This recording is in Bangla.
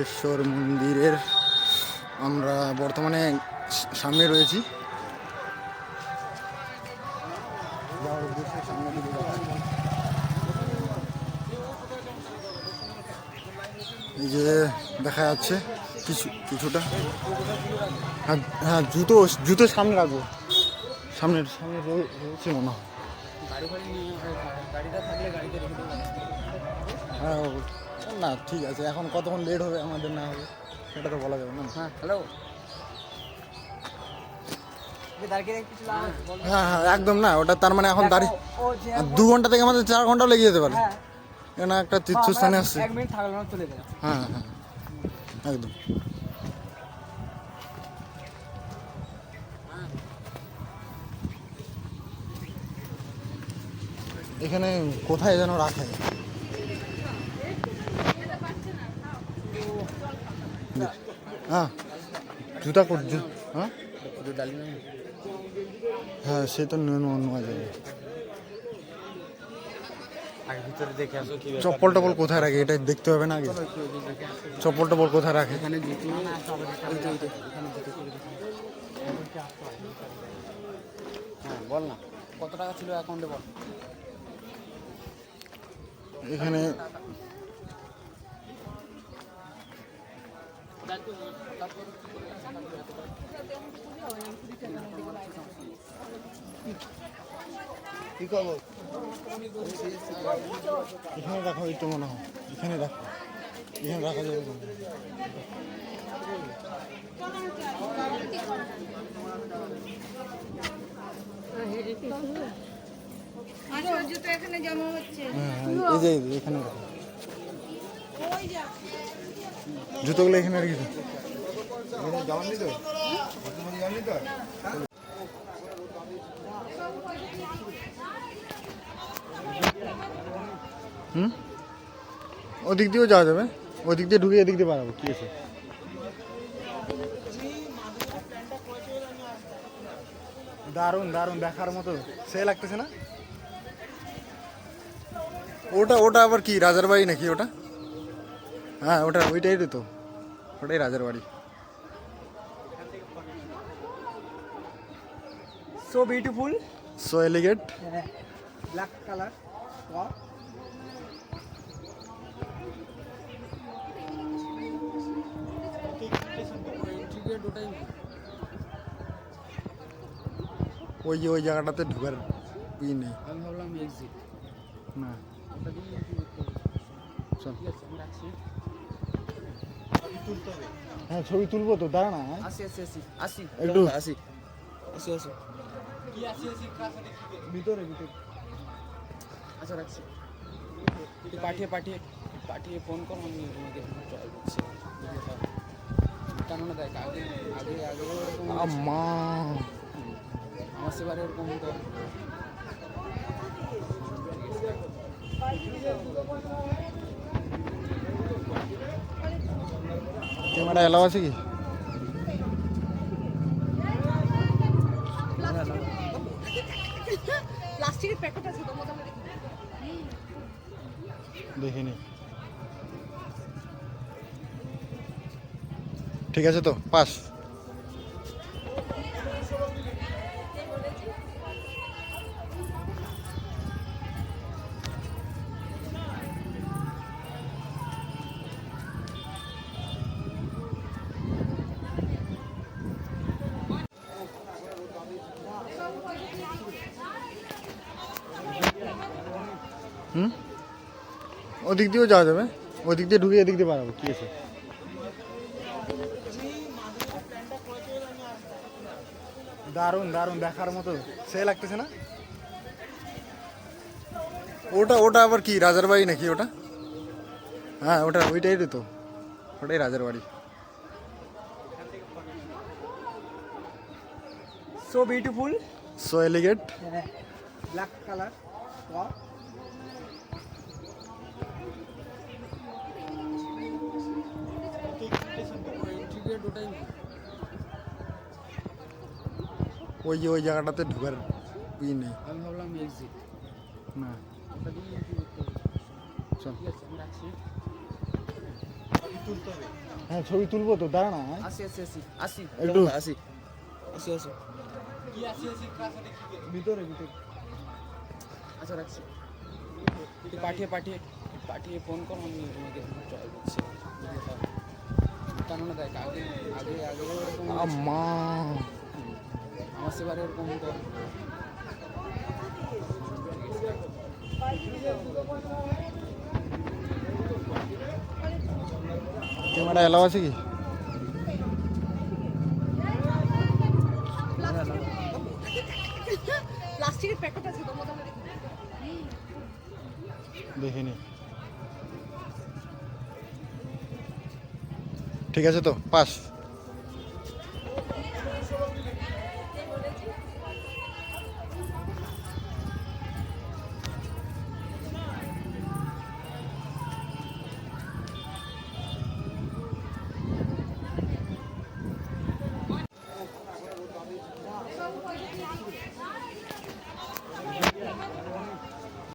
সিদ্ধেশ্বর মন্দিরের আমরা বর্তমানে সামনে রয়েছি। এই যে দেখা যাচ্ছে কিছুটা। হ্যাঁ, জুতো জুতো সামনে রাখবো, সামনে রয়েছে মনে হয়। হ্যাঁ না, ঠিক আছে, এখন কতক্ষণ লেট হবে আমাদের না হবে সেটা তো বলা যাবে না। হ্যাঁ হ্যালো, হ্যাঁ হ্যাঁ একদম না, ওটা তার মানে এখন দাঁড়িয়ে 2 ঘন্টা থেকে আমাদের 4 ঘন্টাও লেগে যেতে পারে। এখানে একটা তীর্থস্থানে আসছে। হ্যাঁ হ্যাঁ একদম। এখানে কোথায় যেন রাখে, হ্যাঁ জুতা হ্যাঁ হ্যাঁ সে তো নেওয়া যাবে। চপ্পল টপল কোথায় রাখে এটা দেখতে হবে না আগে? চপ্পল টপল কোথায় রাখে? বল না কত টাকা ছিল অ্যাকাউন্টে বল। এখানে কি করবো, এখানে রাখা হইতো মনে হয়। এখানে রাখা যাবে। এই যে এখানে জুতোগুলো এখানে রেখেছি। ওদিক দিয়েও যাওয়া যাবে, ওদিক দিয়ে ঢুকে এদিক দিয়ে বাড়াবো, কি আছে? দারুণ দারুণ, দেখার মতো সে লাগতেছে না? ওটা আবার কি রাজার বাড়ি নাকি ওটা? হ্যাঁ ওইটাই তো, ওটাই রাজার বাড়ি। So beautiful, so elegant, black colour. ওই জায়গাটাতে ঢোকার ই নেই। আমি ভাবলাম এক্সিট না চল, হ্যাঁ ছবি তুলবো তো, দাঁড়া না। একটু ভিতরে আচ্ছা রাখছি। পাঠিয়ে ফোন কর, আমি তোমাকে ট্রাই করছি। কেননা দেখ আগে আম্মা আমার সেবারে এরকম হতো। ক্যামেরা এলাও আছে কি? প্লাস্টিকের প্যাকেট আছে তো মোটামুটি দেখিনি। ঠিক আছে তো, পাস। ওদিক দিয়েও যাওয়া যাবে, ওদিক দিয়ে ঢুকে এদিক দিয়ে বাড়াবো, কি আছে? দারুণ দারুণ, দেখার মতো সে লাগতেছে না? ওটা আবার কি রাজার বাড়ি নাকি ওটা? হ্যাঁ ওইটাই তো, ওটাই রাজার বাড়ি। So beautiful, so elegant, black colour. ওই জায়গাটাতে ঢোকার ই নেই। আমি ভাবলাম এক্সিট না চল। হ্যাঁ ছবি তুলবো তো, দাঁড়া না। আসি একটু আসি ভিতরে আচ্ছা রাখছি তুই পাঠিয়ে ফোন কর আমি তোমাকে জয় করছি কেননা দেখ আগে এরকম আম্মা আমার সেবারে এরকম তো ক্যামেরা এলাও আছে কি? প্লাস্টিকের প্যাকেট আছে তো মোটামুটি দেখিনি। ঠিক আছে তো, পাস।